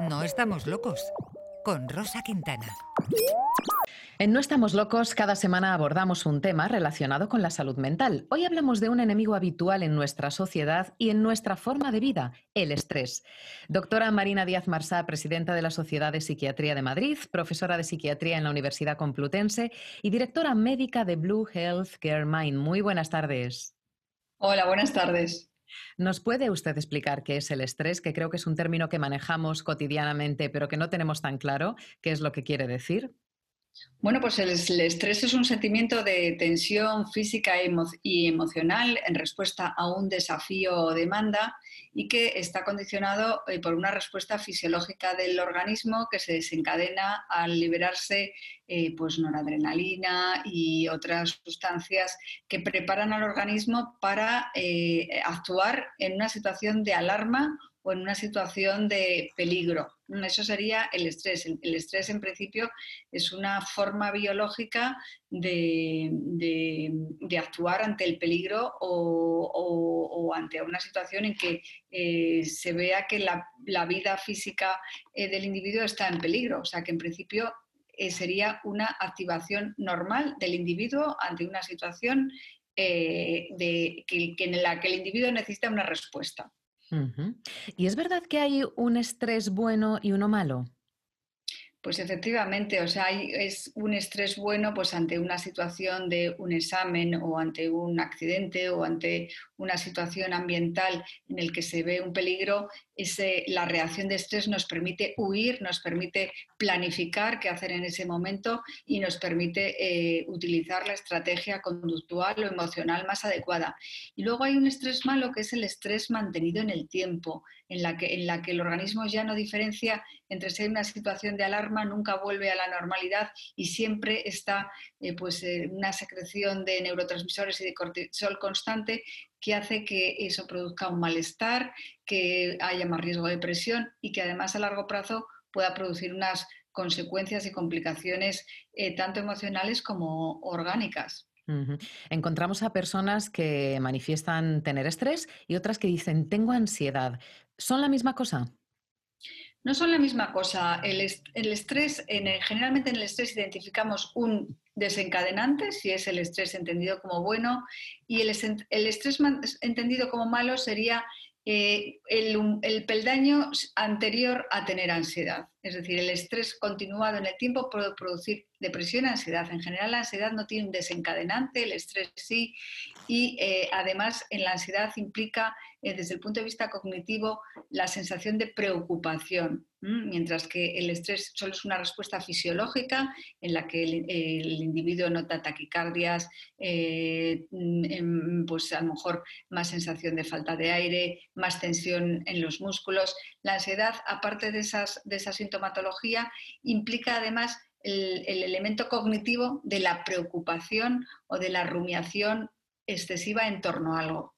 No estamos locos, con Rosa Quintana. En No estamos locos, cada semana abordamos un tema relacionado con la salud mental. Hoy hablamos de un enemigo habitual en nuestra sociedad y en nuestra forma de vida, el estrés. Doctora Marina Díaz Marsá, presidenta de la Sociedad de Psiquiatría de Madrid, profesora de psiquiatría en la Universidad Complutense y directora médica de Blue Health Care Mind. Muy buenas tardes. Hola, buenas tardes. ¿Nos puede usted explicar qué es el estrés? Que creo que es un término que manejamos cotidianamente, pero que no tenemos tan claro qué es lo que quiere decir. Bueno, pues el estrés es un sentimiento de tensión física y emocional en respuesta a un desafío o demanda y que está condicionado por una respuesta fisiológica del organismo que se desencadena al liberarse pues noradrenalina y otras sustancias que preparan al organismo para actuar en una situación de alarma o en una situación de peligro. Eso sería el estrés. El estrés, en principio, es una forma biológica de actuar ante el peligro o ante una situación en que se vea que la vida física del individuo está en peligro. O sea, que en principio sería una activación normal del individuo ante una situación en la que el individuo necesita una respuesta. Uh-huh. ¿Y es verdad que hay un estrés bueno y uno malo? Pues efectivamente, o sea, es un estrés bueno pues ante una situación de un examen o ante un accidente o ante una situación ambiental en el que se ve un peligro. La reacción de estrés nos permite huir, nos permite planificar qué hacer en ese momento y nos permite utilizar la estrategia conductual o emocional más adecuada. Y luego hay un estrés malo que es el estrés mantenido en el tiempo, en la que el organismo ya no diferencia entre si hay una situación de alarma, nunca vuelve a la normalidad y siempre está una secreción de neurotransmisores y de cortisol constante que hace que eso produzca un malestar, que haya más riesgo de depresión y que además a largo plazo pueda producir unas consecuencias y complicaciones tanto emocionales como orgánicas. Uh-huh. Encontramos a personas que manifiestan tener estrés y otras que dicen tengo ansiedad. ¿Son la misma cosa? No son la misma cosa. El estrés, generalmente en el estrés identificamos un desencadenante, si es el estrés entendido como bueno, y el estrés entendido como malo sería el peldaño anterior a tener ansiedad. Es decir, el estrés continuado en el tiempo puede producir depresión y ansiedad. En general, la ansiedad no tiene un desencadenante, el estrés sí, y además en la ansiedad implica, desde el punto de vista cognitivo, la sensación de preocupación, mientras que el estrés solo es una respuesta fisiológica en la que el individuo nota taquicardias, pues a lo mejor más sensación de falta de aire, más tensión en los músculos. La ansiedad, aparte de esa sintomatología, implica además el elemento cognitivo de la preocupación o de la rumiación excesiva en torno a algo.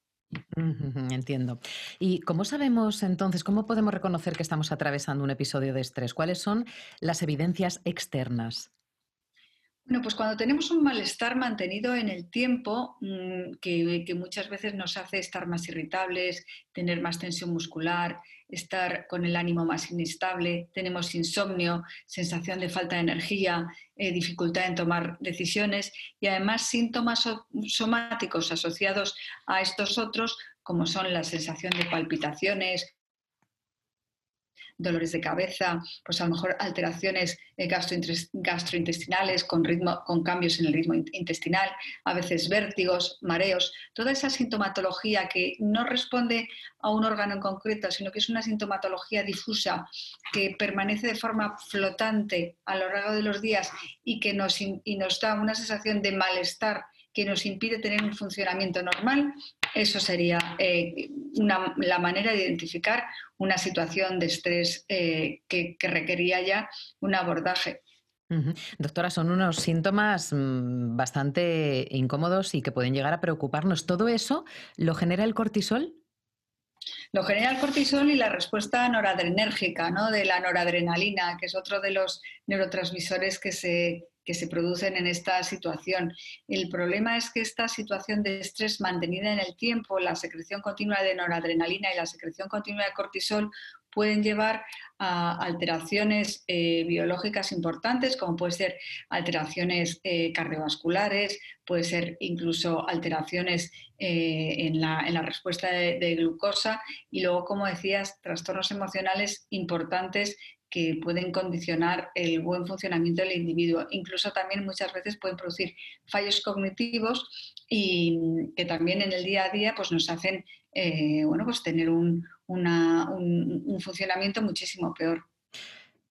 Entiendo. ¿Y cómo sabemos entonces, cómo podemos reconocer que estamos atravesando un episodio de estrés? ¿Cuáles son las evidencias externas? Bueno, pues cuando tenemos un malestar mantenido en el tiempo, que muchas veces nos hace estar más irritables, tener más tensión muscular, estar con el ánimo más inestable, tenemos insomnio, sensación de falta de energía, dificultad en tomar decisiones y además síntomas somáticos asociados a estos otros, como son la sensación de palpitaciones, dolores de cabeza, pues a lo mejor alteraciones gastrointestinales con cambios en el ritmo intestinal, a veces vértigos, mareos, toda esa sintomatología que no responde a un órgano en concreto, sino que es una sintomatología difusa que permanece de forma flotante a lo largo de los días y que nos da una sensación de malestar que nos impide tener un funcionamiento normal. Eso sería la manera de identificar una situación de estrés que requería ya un abordaje. Uh-huh. Doctora, son unos síntomas bastante incómodos y que pueden llegar a preocuparnos. ¿Todo eso lo genera el cortisol? Lo genera el cortisol y la respuesta noradrenérgica, ¿no? De la noradrenalina, que es otro de los neurotransmisores que se que se producen en esta situación. El problema es que esta situación de estrés mantenida en el tiempo, la secreción continua de noradrenalina y la secreción continua de cortisol, pueden llevar a alteraciones biológicas importantes, como puede ser alteraciones cardiovasculares, puede ser incluso alteraciones en la respuesta de glucosa y luego, como decías, trastornos emocionales importantes que pueden condicionar el buen funcionamiento del individuo. Incluso también muchas veces pueden producir fallos cognitivos y que también en el día a día pues nos hacen pues tener un funcionamiento muchísimo peor.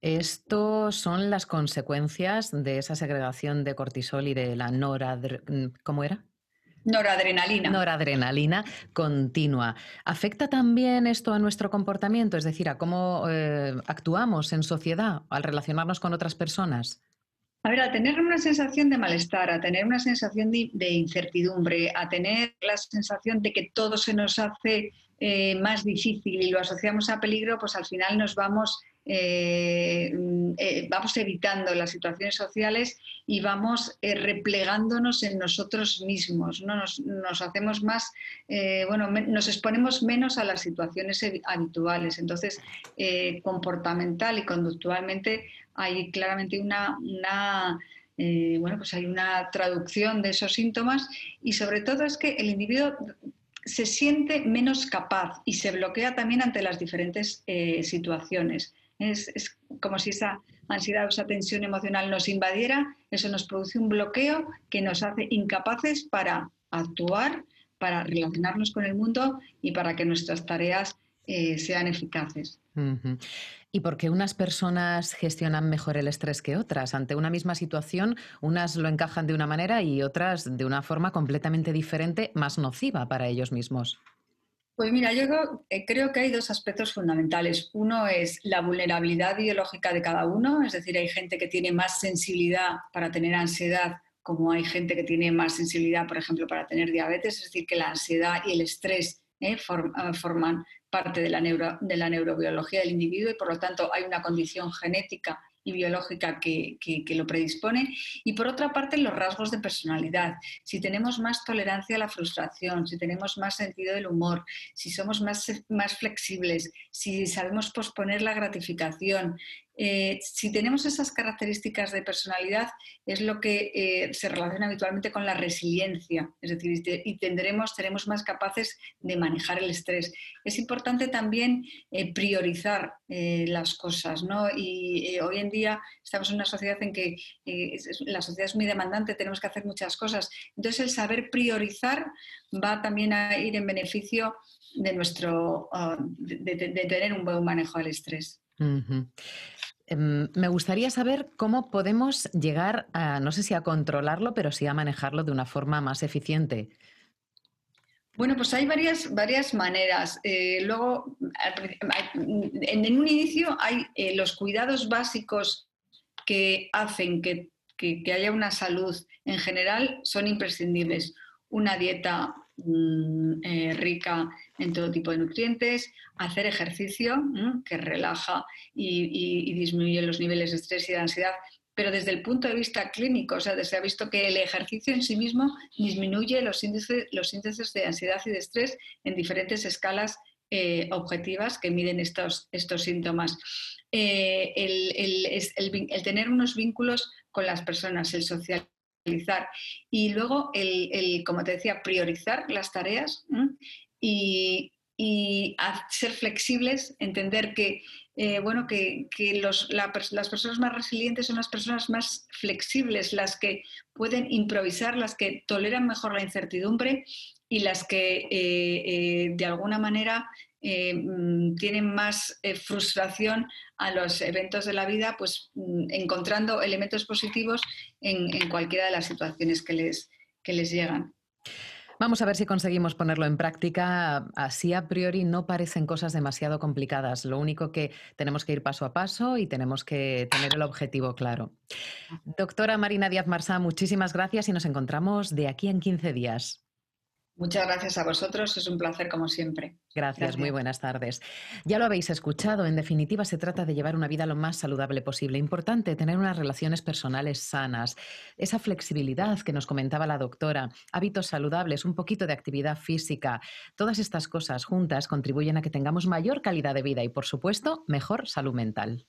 Esto son las consecuencias de esa segregación de cortisol y de la ¿cómo era? Noradrenalina continua. ¿Afecta también esto a nuestro comportamiento? Es decir, a cómo actuamos en sociedad al relacionarnos con otras personas. A ver, a tener una sensación de malestar, a tener una sensación de incertidumbre, a tener la sensación de que todo se nos hace más difícil y lo asociamos a peligro, pues al final nos vamos evitando las situaciones sociales y vamos replegándonos en nosotros mismos, ¿no? Nos hacemos más, nos exponemos menos a las situaciones habituales. Entonces, comportamental y conductualmente hay claramente hay una traducción de esos síntomas y sobre todo es que el individuo se siente menos capaz y se bloquea también ante las diferentes situaciones. Es como si esa ansiedad o esa tensión emocional nos invadiera, eso nos produce un bloqueo que nos hace incapaces para actuar, para relacionarnos con el mundo y para que nuestras tareas sean eficaces. Uh-huh. ¿Y por qué unas personas gestionan mejor el estrés que otras? Ante una misma situación, unas lo encajan de una manera y otras de una forma completamente diferente, más nociva para ellos mismos. Pues mira, yo creo que hay dos aspectos fundamentales. Uno es la vulnerabilidad biológica de cada uno, es decir, hay gente que tiene más sensibilidad para tener ansiedad, como hay gente que tiene más sensibilidad, por ejemplo, para tener diabetes, es decir, que la ansiedad y el estrés forman parte de la neurobiología del individuo y por lo tanto hay una condición genética y biológica que lo predispone. Y por otra parte, los rasgos de personalidad. Si tenemos más tolerancia a la frustración, si tenemos más sentido del humor, si somos más flexibles, si sabemos posponer la gratificación, si tenemos esas características de personalidad es lo que se relaciona habitualmente con la resiliencia, es decir, seremos más capaces de manejar el estrés. Es importante también priorizar las cosas, ¿no? Y hoy en día estamos en una sociedad en que la sociedad es muy demandante, tenemos que hacer muchas cosas. Entonces el saber priorizar va también a ir en beneficio de de tener un buen manejo del estrés. Uh-huh. Me gustaría saber cómo podemos llegar a, no sé si a controlarlo, pero sí a manejarlo de una forma más eficiente. Bueno, pues hay varias maneras. Luego, en un inicio hay los cuidados básicos que hacen que haya una salud en general, son imprescindibles. Una dieta rica en todo tipo de nutrientes, hacer ejercicio que relaja y disminuye los niveles de estrés y de ansiedad, pero desde el punto de vista clínico, o sea, se ha visto que el ejercicio en sí mismo disminuye los índices de ansiedad y de estrés en diferentes escalas objetivas que miden estos síntomas. El tener unos vínculos con las personas, el socializar y luego como te decía, priorizar las tareas y ser flexibles, entender que las personas más resilientes son las personas más flexibles, las que pueden improvisar, las que toleran mejor la incertidumbre y las que de alguna manera tienen más frustración a los eventos de la vida, pues encontrando elementos positivos en cualquiera de las situaciones que les llegan. Vamos a ver si conseguimos ponerlo en práctica. Así a priori no parecen cosas demasiado complicadas. Lo único que tenemos que ir paso a paso y tenemos que tener el objetivo claro. Doctora Marina Díaz Marsá, muchísimas gracias y nos encontramos de aquí en 15 días. Muchas gracias a vosotros, es un placer como siempre. Gracias, muy Gracias. buenas tardes. Ya lo habéis escuchado, en definitiva se trata de llevar una vida lo más saludable posible. Importante tener unas relaciones personales sanas, esa flexibilidad que nos comentaba la doctora, hábitos saludables, un poquito de actividad física. Todas estas cosas juntas contribuyen a que tengamos mayor calidad de vida y, por supuesto, mejor salud mental.